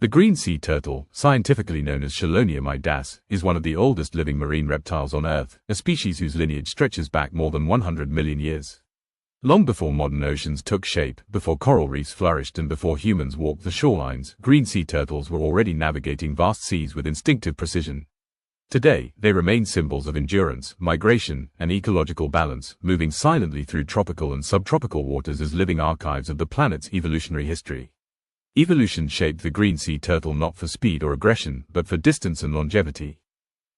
The green sea turtle, scientifically known as Chelonia mydas, is one of the oldest living marine reptiles on Earth, a species whose lineage stretches back more than 100 million years. Long before modern oceans took shape, before coral reefs flourished and before humans walked the shorelines, green sea turtles were already navigating vast seas with instinctive precision. Today, they remain symbols of endurance, migration, and ecological balance, moving silently through tropical and subtropical waters as living archives of the planet's evolutionary history. Evolution shaped the green sea turtle not for speed or aggression, but for distance and longevity.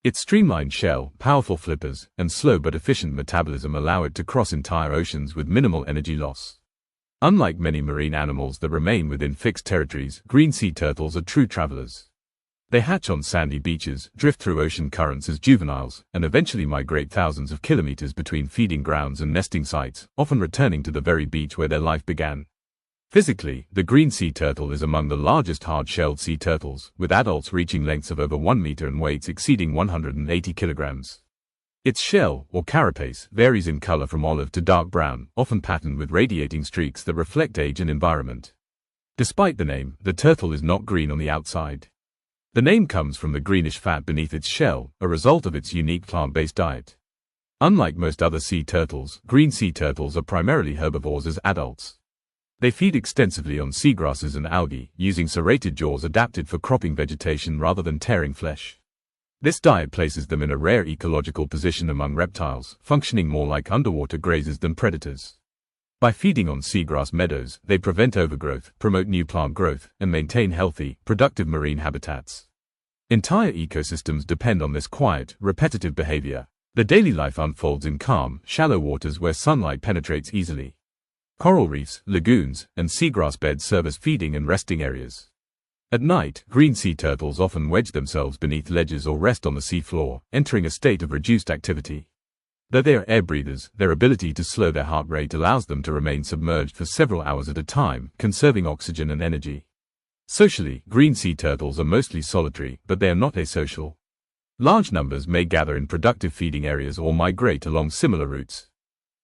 Its streamlined shell, powerful flippers, and slow but efficient metabolism allow it to cross entire oceans with minimal energy loss. Unlike many marine animals that remain within fixed territories, green sea turtles are true travelers. They hatch on sandy beaches, drift through ocean currents as juveniles, and eventually migrate thousands of kilometers between feeding grounds and nesting sites, often returning to the very beach where their life began. Physically, the green sea turtle is among the largest hard-shelled sea turtles, with adults reaching lengths of over 1 meter and weights exceeding 180 kilograms. Its shell, or carapace, varies in color from olive to dark brown, often patterned with radiating streaks that reflect age and environment. Despite the name, the turtle is not green on the outside. The name comes from the greenish fat beneath its shell, a result of its unique plant-based diet. Unlike most other sea turtles, green sea turtles are primarily herbivores as adults. They feed extensively on seagrasses and algae, using serrated jaws adapted for cropping vegetation rather than tearing flesh. This diet places them in a rare ecological position among reptiles, functioning more like underwater grazers than predators. By feeding on seagrass meadows, they prevent overgrowth, promote new plant growth, and maintain healthy, productive marine habitats. Entire ecosystems depend on this quiet, repetitive behavior. The daily life unfolds in calm, shallow waters where sunlight penetrates easily. Coral reefs, lagoons, and seagrass beds serve as feeding and resting areas. At night, green sea turtles often wedge themselves beneath ledges or rest on the seafloor, entering a state of reduced activity. Though they are air breathers, their ability to slow their heart rate allows them to remain submerged for several hours at a time, conserving oxygen and energy. Socially, green sea turtles are mostly solitary, but they are not asocial. Large numbers may gather in productive feeding areas or migrate along similar routes.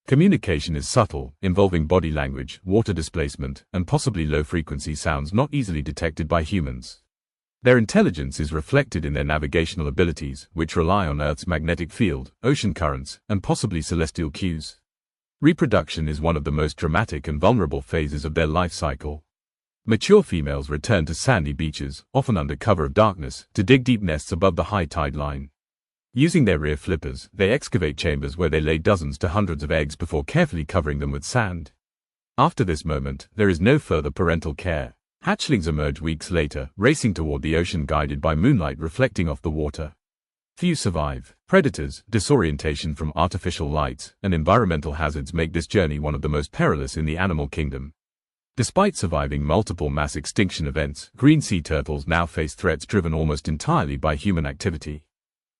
Communication is subtle, involving body language, water displacement, and possibly low-frequency sounds not easily detected by humans. Their intelligence is reflected in their navigational abilities, which rely on Earth's magnetic field, ocean currents, and possibly celestial cues. Reproduction is one of the most dramatic and vulnerable phases of their life cycle. Mature females return to sandy beaches, often under cover of darkness, to dig deep nests above the high tide line. Using their rear flippers, they excavate chambers where they lay dozens to hundreds of eggs before carefully covering them with sand. After this moment, there is no further parental care. Hatchlings emerge weeks later, racing toward the ocean guided by moonlight reflecting off the water. Few survive. Predators, disorientation from artificial lights, and environmental hazards make this journey one of the most perilous in the animal kingdom. Despite surviving multiple mass extinction events, green sea turtles now face threats driven almost entirely by human activity.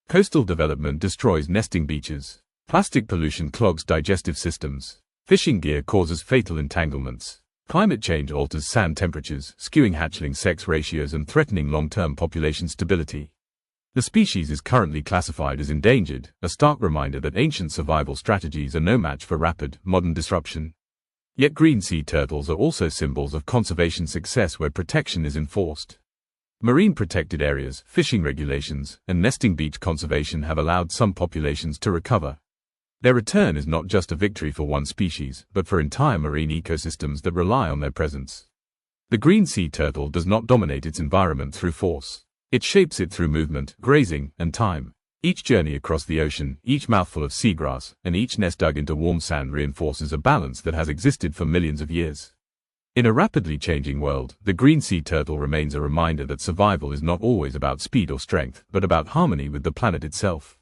Coastal development destroys nesting beaches. Plastic pollution clogs digestive systems. Fishing gear causes fatal entanglements. Climate change alters sand temperatures, skewing hatchling sex ratios and threatening long-term population stability. The species is currently classified as endangered, a stark reminder that ancient survival strategies are no match for rapid, modern disruption. Yet green sea turtles are also symbols of conservation success where protection is enforced. Marine protected areas, fishing regulations, and nesting beach conservation have allowed some populations to recover. Their return is not just a victory for one species, but for entire marine ecosystems that rely on their presence. The green sea turtle does not dominate its environment through force. It shapes it through movement, grazing, and time. Each journey across the ocean, each mouthful of seagrass, and each nest dug into warm sand reinforces a balance that has existed for millions of years. In a rapidly changing world, the green sea turtle remains a reminder that survival is not always about speed or strength, but about harmony with the planet itself.